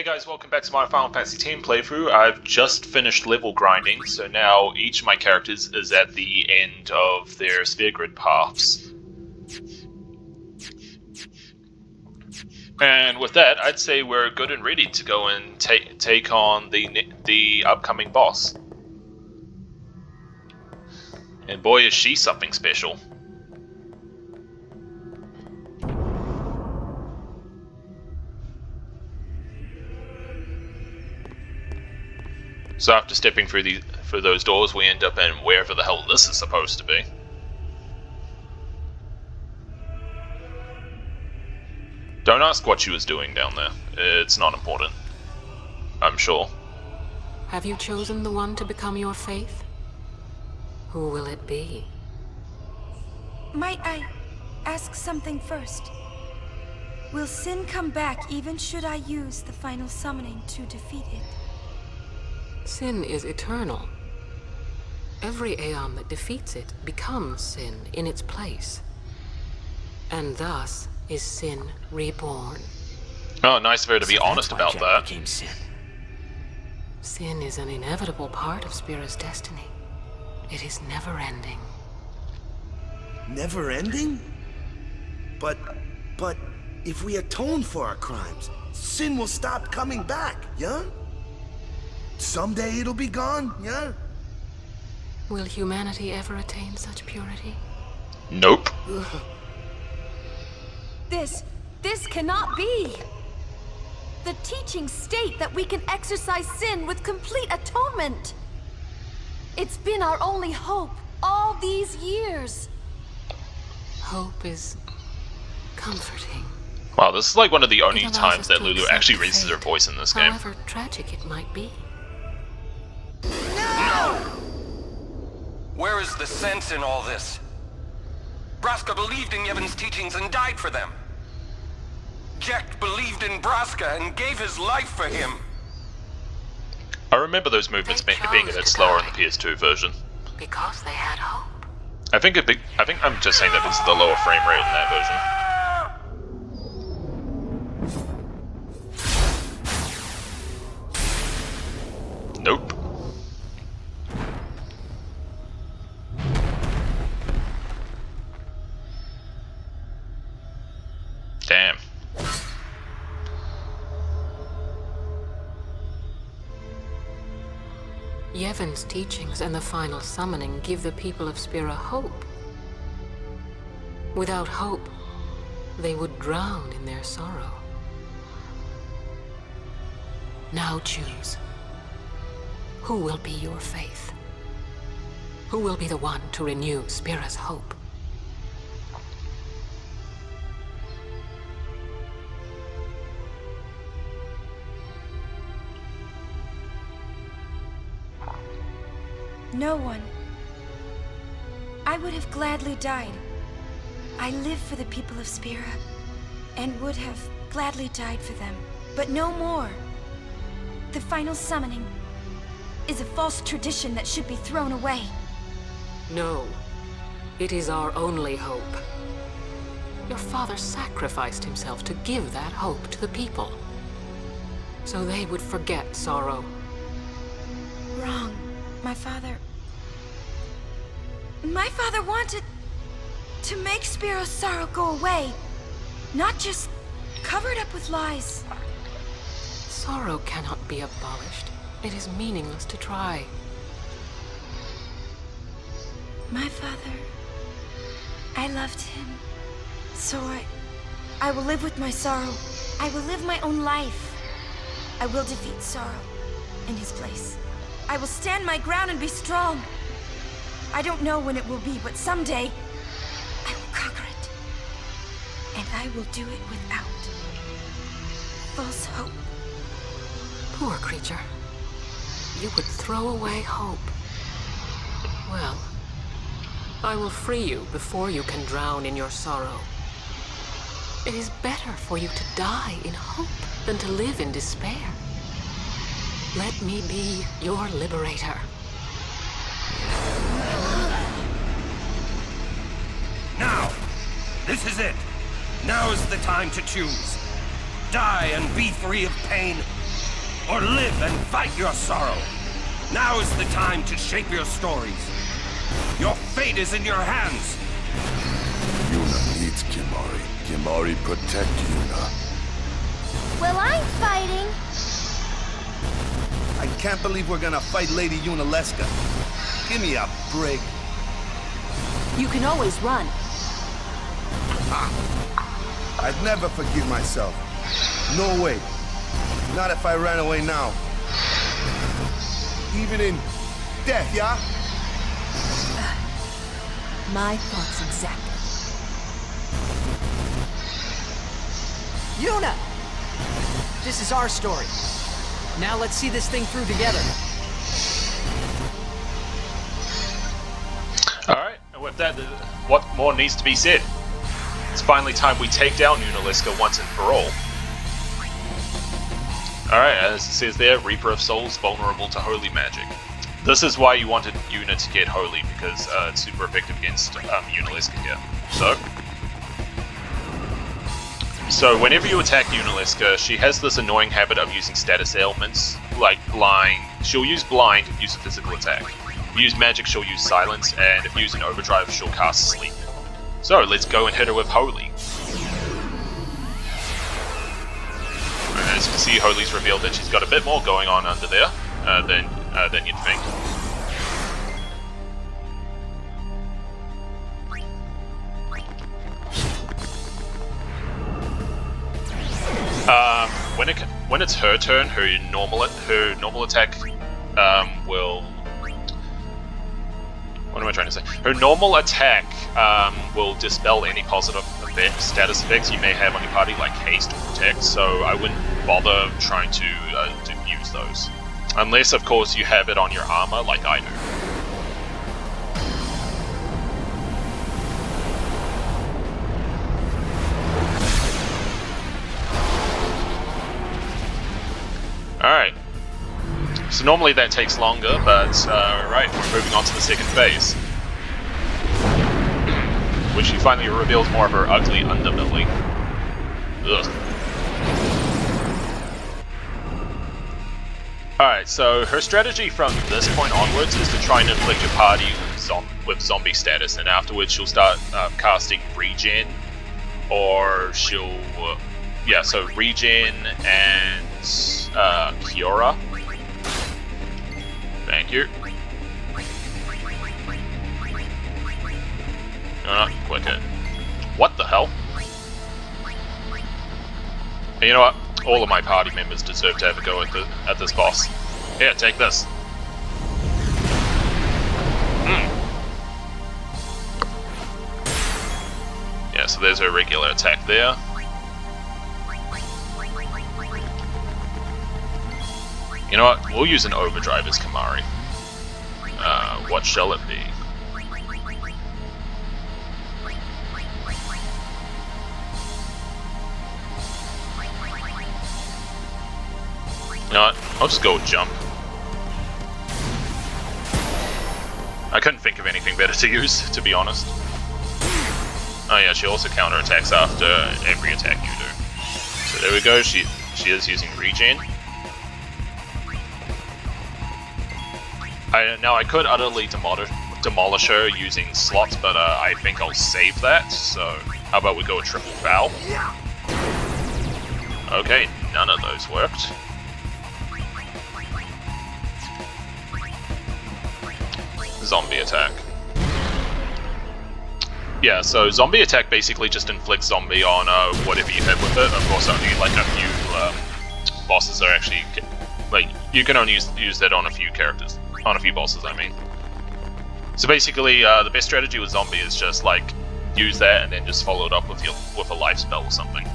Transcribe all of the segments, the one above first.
Hey guys, welcome back to my Final Fantasy X playthrough. I've just finished level grinding, so now each of my characters is at the end of their sphere grid paths. And with that, I'd say we're good and ready to go and take on the upcoming boss. And boy, is she something special. So after stepping through those doors, we end up in wherever the hell this is supposed to be. Don't ask what she was doing down there. It's not important, I'm sure. Have you chosen the one to become your faith? Who will it be? Might I ask something first? Will sin come back even should I use the final summoning to defeat it? Sin is eternal. Every aeon that defeats it becomes sin in its place. And thus is sin reborn. Oh, nice of her to be honest about that. Became sin. Sin is an inevitable part of Spira's destiny. It is never-ending. Never-ending? But if we atone for our crimes, sin will stop coming back, yeah? Someday it'll be gone, yeah? Will humanity ever attain such purity? Nope. This cannot be! The teachings state that we can exorcise sin with complete atonement! It's been our only hope all these years! Hope is comforting. Wow, this is like one of the only It allows times us that to Lulu accept actually raises her fate, voice in this game. however tragic it might be. No! Where is the sense in all this? Braska believed in Yevon's teachings and died for them. Jack believed in Braska and gave his life for him. I remember those movements being a bit slower in the PS2 version. Because they had hope. I think I'm just saying that this is the lower frame rate in that version. Nope. Damn. Yevon's teachings and the final summoning give the people of Spira hope. Without hope, they would drown in their sorrow. Now choose. Who will be your faith? Who will be the one to renew Spira's hope? No one. I would have gladly died. I live for the people of Spira, and would have gladly died for them, but no more. The final summoning is a false tradition that should be thrown away. No, it is our only hope. Your father sacrificed himself to give that hope to the people, so they would forget sorrow. Wrong. My father wanted to make Spiro's sorrow go away, not just covered up with lies. Sorrow cannot be abolished. It is meaningless to try. My father, I loved him. So I will live with my sorrow. I will live my own life. I will defeat sorrow in his place. I will stand my ground and be strong. I don't know when it will be, but someday I will conquer it. And I will do it without false hope. Poor creature. You would throw away hope. Well, I will free you before you can drown in your sorrow. It is better for you to die in hope than to live in despair. Let me be your liberator. Now! This is it! Now is the time to choose. Die and be free of pain, or live and fight your sorrow. Now is the time to shape your stories. Your fate is in your hands. Yuna needs Kimahri. Kimahri protect Yuna. Well, I'm fighting. I can't believe we're gonna fight Lady Yunalesca. Give me a break. You can always run. I'd never forgive myself. No way. Not if I ran away now. Even in death, yeah? My thoughts exactly. Yuna! This is our story. Now let's see this thing through together. Alright, and with that, what more needs to be said? It's finally time we take down Yunalesca once and for all. Alright, as it says there, Reaper of Souls vulnerable to holy magic. This is why you wanted Yuna to get holy, because it's super effective against Yunalesca here. So whenever you attack Yunalesca, she has this annoying habit of using status ailments, like blind. She'll use blind if you use a physical attack. If you use magic, she'll use silence, and if you use an overdrive, she'll cast sleep. So let's go and hit her with holy. As you can see, holy's revealed that she's got a bit more going on under there than you'd think. When it's her turn, her normal attack will. What am I trying to say? Her normal attack will dispel any positive status effects you may have on your party, like haste or protect. So I wouldn't bother trying to use those, unless, of course, you have it on your armor, like I do. Alright, so normally that takes longer, but right, we're moving on to the second phase, which she finally reveals more of her ugly underbelly. Ugh. Alright, so her strategy from this point onwards is to try and inflict your party with zombie status, and afterwards she'll start casting regen, or she'll, yeah, so regen and Kiora. Thank you. No, not click it. What the hell? And you know what? All of my party members deserve to have a go at this boss. Here, take this. Yeah, so there's her regular attack there. You know what? We'll use an overdrive as Kimahri. What shall it be? You know what? I'll just go with jump. I couldn't think of anything better to use, to be honest. Oh yeah, she also counterattacks after every attack you do. So there we go, she is using regen. Now I could utterly demolish her using slots, but I think I'll save that, so how about we go with triple foul? Okay, none of those worked. Zombie attack. Yeah, so zombie attack basically just inflicts zombie on whatever you hit with it. Of course, only like a few bosses are actually, like, you can only use that on a few characters. On a few bosses, I mean. So basically, the best strategy with zombie is just like use that and then just follow it up with a life spell or something.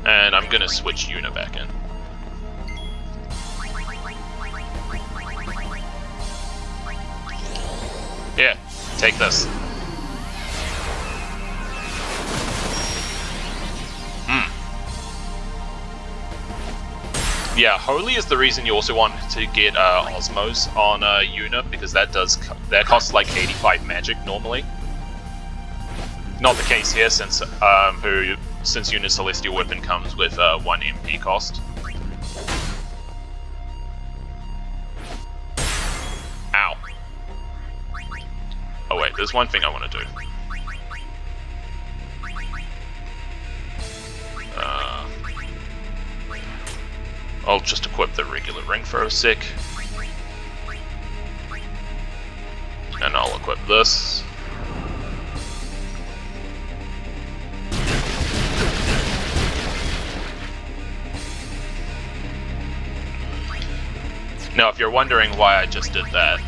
And I'm gonna switch Yuna back in. Yeah, take this. Yeah, Holy is the reason you also want to get Osmos on Yuna, because that costs like 85 magic normally. not the case here since Yuna's Celestial Weapon comes with 1 MP cost. Ow. Oh wait, there's one thing I want to do. I'll just equip the regular ring for a sec. And I'll equip this. Now, if you're wondering why I just did that,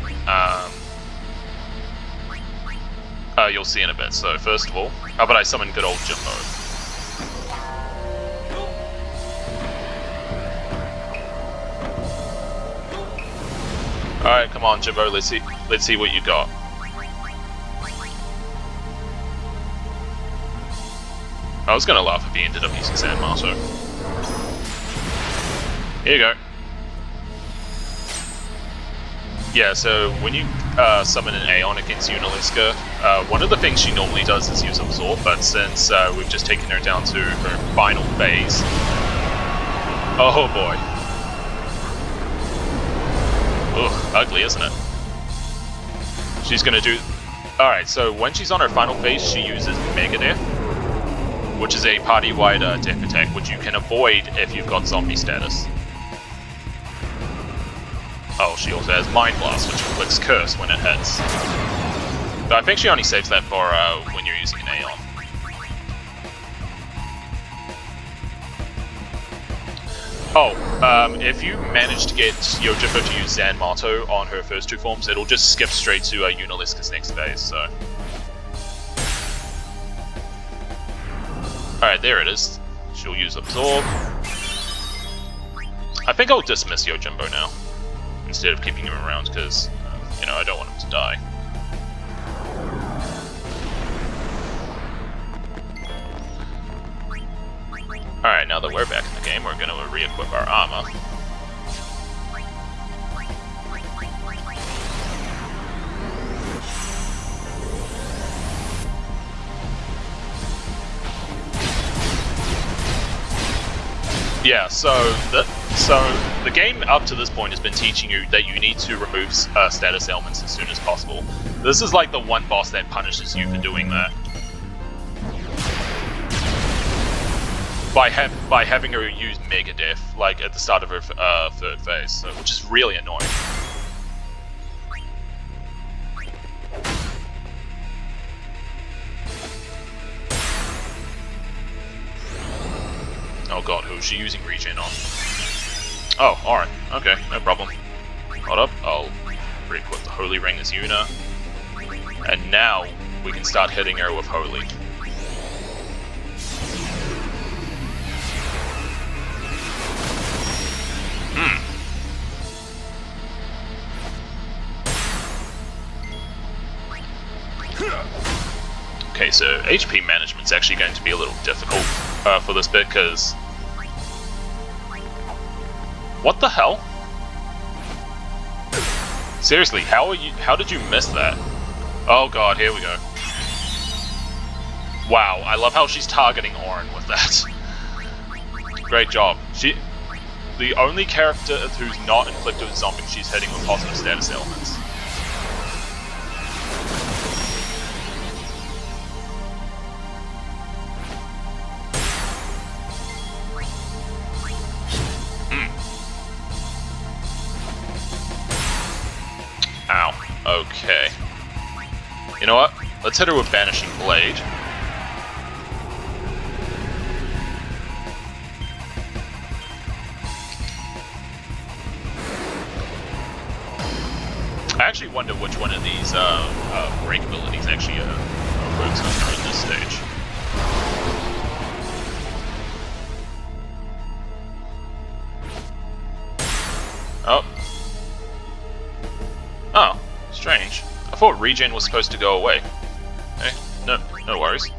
you'll see in a bit. So, first of all, how about I summon good old Jimbo? Alright, come on, Jimbo, let's see what you got. I was gonna laugh if he ended up using San Marto. Here you go. Yeah, so when you summon an Aeon against Yunalesca, one of the things she normally does is use Absorb, but since we've just taken her down to her final phase... Oh boy. Ugh, ugly, isn't it? She's gonna do... Alright, so when she's on her final phase, she uses Mega Death, which is a party-wide death attack, which you can avoid if you've got zombie status. Oh, she also has Mind Blast, which inflicts Curse when it hits. But I think she only saves that for when you're using an Aeon. Oh, if you manage to get Yojimbo to use Zanmato on her first 2 forms, it'll just skip straight to Yunalesca's next phase, so... Alright, there it is. She'll use Absorb. I think I'll dismiss Yojimbo now, instead of keeping him around, because, you know, I don't want him to die. Alright, now that we're back in the game, we're going to re-equip our armor. Yeah, so the game up to this point has been teaching you that you need to remove status ailments as soon as possible. This is like the one boss that punishes you for doing that. By having her use Mega Death, like at the start of her 3rd phase, so, which is really annoying. Oh god, who is she using regen on? Oh, alright, okay, no problem. Hold up, I'll re-equip the Holy Ring as Yuna. And now we can start hitting her with Holy. Okay, so HP management's actually going to be a little difficult for this bit, because... What the hell? Seriously, how did you miss that? Oh god, here we go. Wow, I love how she's targeting Orin with that. Great job. The only character who's not inflicted with zombie she's hitting with positive status ailments. Ow. Okay. You know what? Let's hit her with Banishing Blade. I actually wonder which one of these break abilities actually works on her at this stage. Oh. Oh, strange. I thought regen was supposed to go away. Okay, no worries.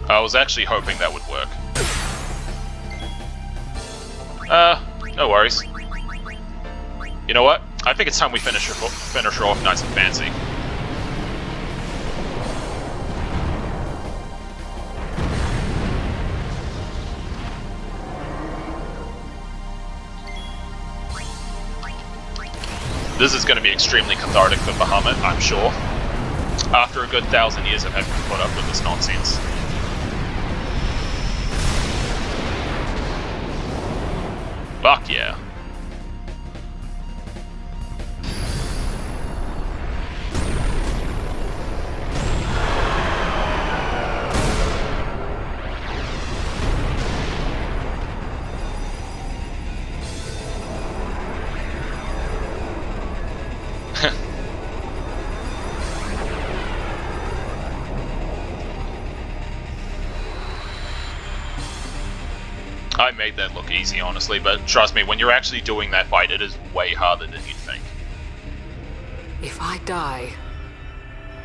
I was actually hoping that would work. No worries. You know what? I think it's time we finish her off nice and fancy. This is going to be extremely cathartic for Bahamut, I'm sure. After a good 1,000 years of having to put up with this nonsense. Fuck yeah. I made that look easy, honestly, but trust me, when you're actually doing that fight, it is way harder than you think. If I die,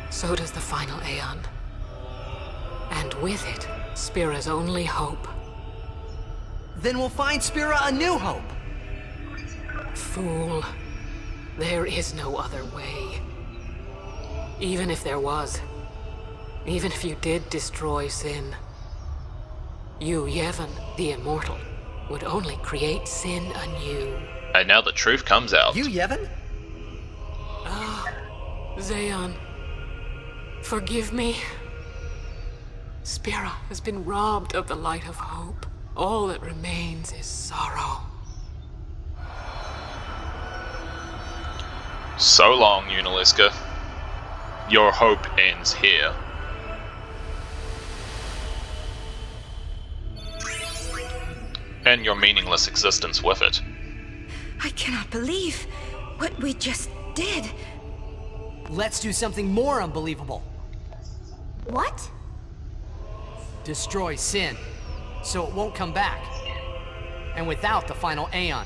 so does the final Aeon. And with it, Spira's only hope. Then we'll find Spira a new hope. Fool. There is no other way. Even if there was, even if you did destroy Sin, you, Yevon, the Immortal, would only create Sin anew. And now the truth comes out. You, Yevon? Ah, Zayon. Forgive me. Spira has been robbed of the light of hope. All that remains is sorrow. So long, Yunalesca. Your hope ends here. And your meaningless existence with it. I cannot believe what we just did. Let's do something more unbelievable. What? Destroy Sin, so it won't come back. And without the final Aeon.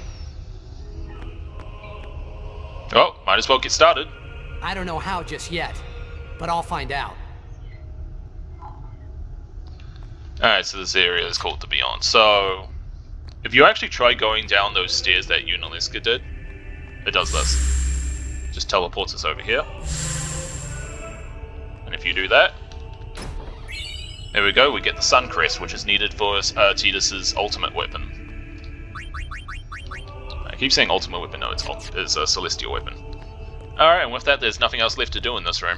Oh, might as well get started. I don't know how just yet, but I'll find out. Alright, so this area is called the Beyond. So, if you actually try going down those stairs that Yunalesca did, it does this. Just teleports us over here. And if you do that, there we go, we get the Sun Crest, which is needed for Tidus's ultimate weapon. I keep saying ultimate weapon, no, it's a celestial weapon. Alright, and with that, there's nothing else left to do in this room.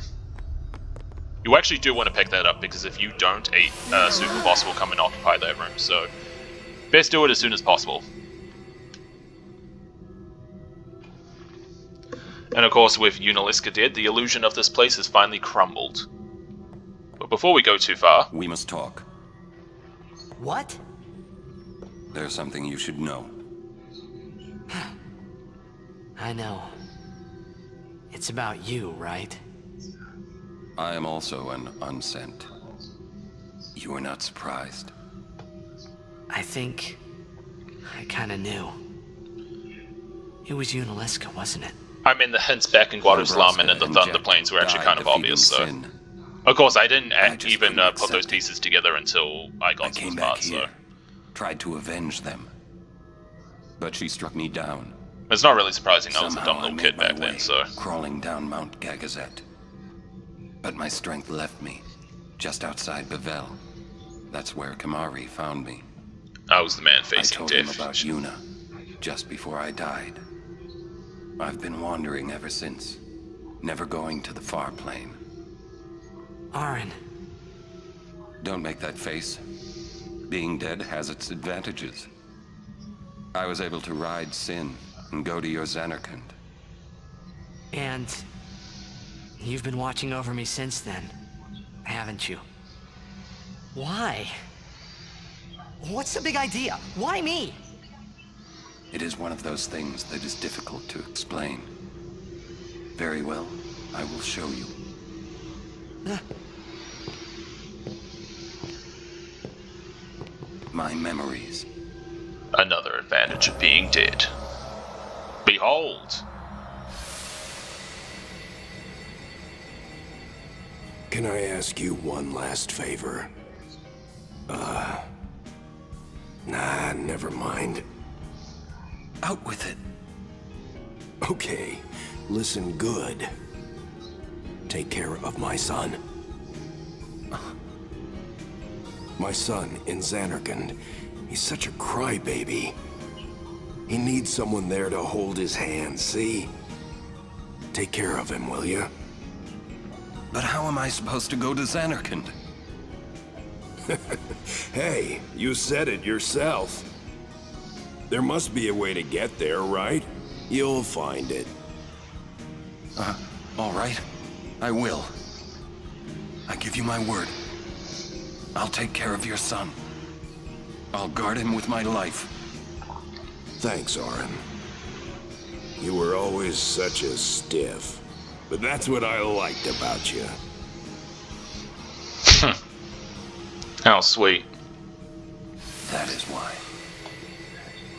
You actually do want to pick that up, because if you don't, a super boss will come and occupy that room, so best do it as soon as possible. And of course, with Yunalesca dead, the illusion of this place has finally crumbled. But before we go too far... We must talk. What? There's something you should know. I know. It's about you, right? I am also an unsent. You are not surprised. I think I kinda knew. It was Yunalesca, wasn't it? I mean, the hints back in Guadalajara and in the Thunder Plains were actually kind of obvious, so... Of course, I didn't even put those pieces together until I got to this part, so... Tried to avenge them. But she struck me down. It's not really surprising, I was a Somehow dumb little I kid made back my then, way, so... crawling down Mount Gagazet. But my strength left me, just outside Bavel. That's where Kimahri found me. I was the man I facing told him death. about Yuna, just before I died. I've been wandering ever since, never going to the far plane. Aaron. Don't make that face. Being dead has its advantages. I was able to ride Sin and go to your Xanarkand. And you've been watching over me since then, haven't you? Why? What's the big idea? Why me? It is one of those things that is difficult to explain. Very well, I will show you. My memories. Another advantage of being dead. Behold! Can I ask you one last favor? Nah, never mind. Out with it. Okay, listen good. Take care of my son. My son in Xanarkand. He's such a crybaby. He needs someone there to hold his hand, see? Take care of him, will you? But how am I supposed to go to Xanarkand? Hey, you said it yourself. There must be a way to get there, right? You'll find it. All right. I will. I give you my word. I'll take care of your son. I'll guard him with my life. Thanks, Orin. You were always such a stiff. But that's what I liked about you. How sweet. That is why.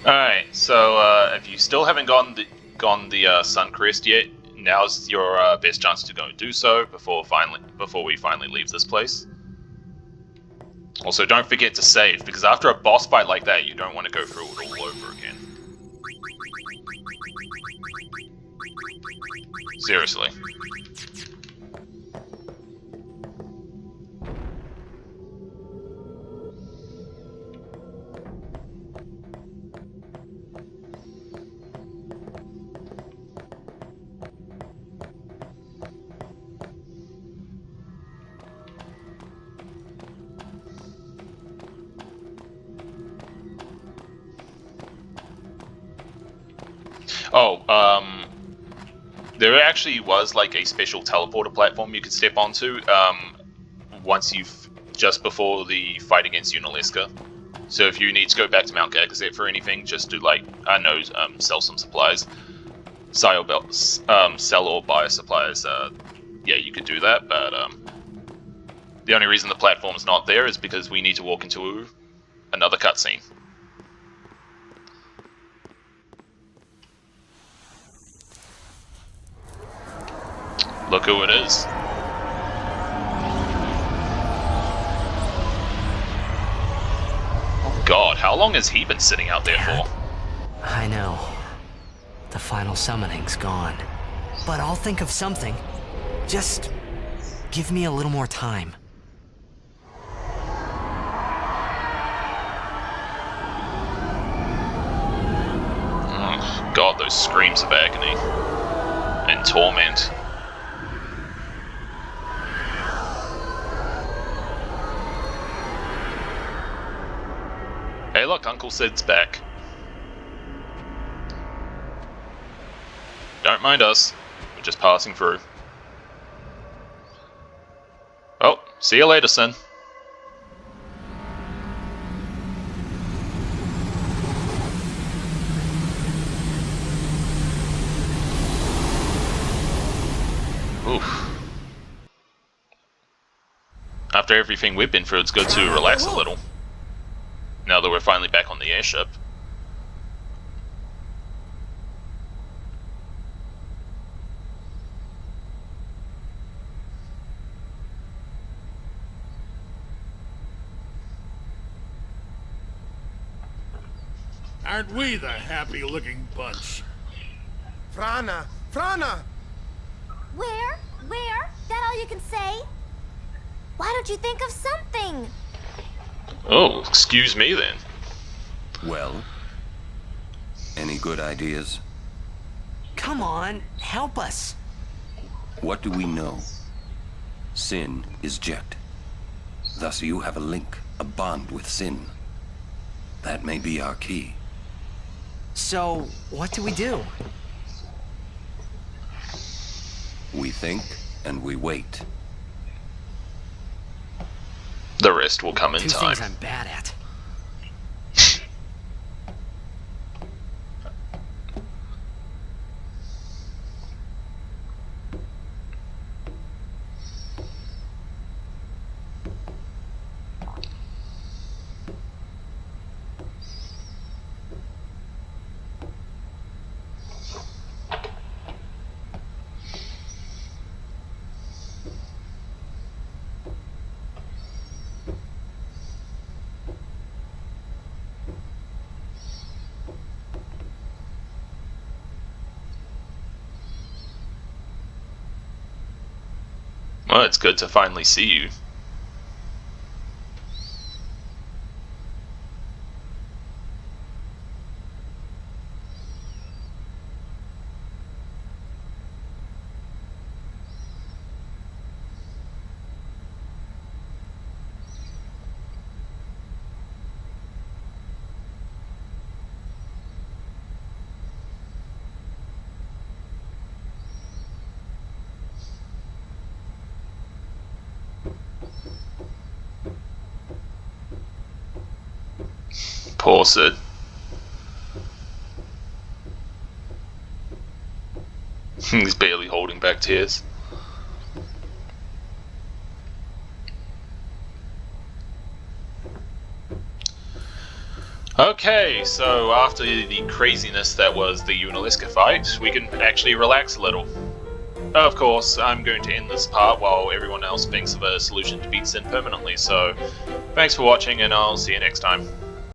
Alright, so if you still haven't gone the Suncrest yet, now's your best chance to go and do so before we finally leave this place. Also, don't forget to save, because after a boss fight like that, you don't want to go through it all over again. Seriously. There actually was like a special teleporter platform you could step onto once just before the fight against Yunalesca. So if you need to go back to Mount Gagazet for anything, just to sell some supplies, sell or buy supplies. Yeah, you could do that, but the only reason the platform's not there is because we need to walk into another cutscene. Look who it is. Oh god, how long has he been sitting out there for? I know. The final summoning's gone. But I'll think of something. Just give me a little more time. Oh god, those screams of agony and torment. Hey look, Uncle Ci'd's back. Don't mind us, we're just passing through. Oh, see you later, Sin. Oof. After everything we've been through, it's good to relax a little. Now that we're finally back on the airship. Aren't we the happy-looking bunch? Frana! Frana! Where? Where? That all you can say? Why don't you think of something? Oh, excuse me then. Well, any good ideas? Come on, help us. What do we know? Sin is Jecht. Thus you have a link, a bond with Sin. That may be our key. So, what do we do? We think and we wait. The rest will come in Two time. things I'm bad at. Well, it's good to finally see you. Poor Cid. He's barely holding back tears. Okay, so after the craziness that was the Yunalesca fight, we can actually relax a little. Of course, I'm going to end this part while everyone else thinks of a solution to beat Sin permanently, so thanks for watching and I'll see you next time.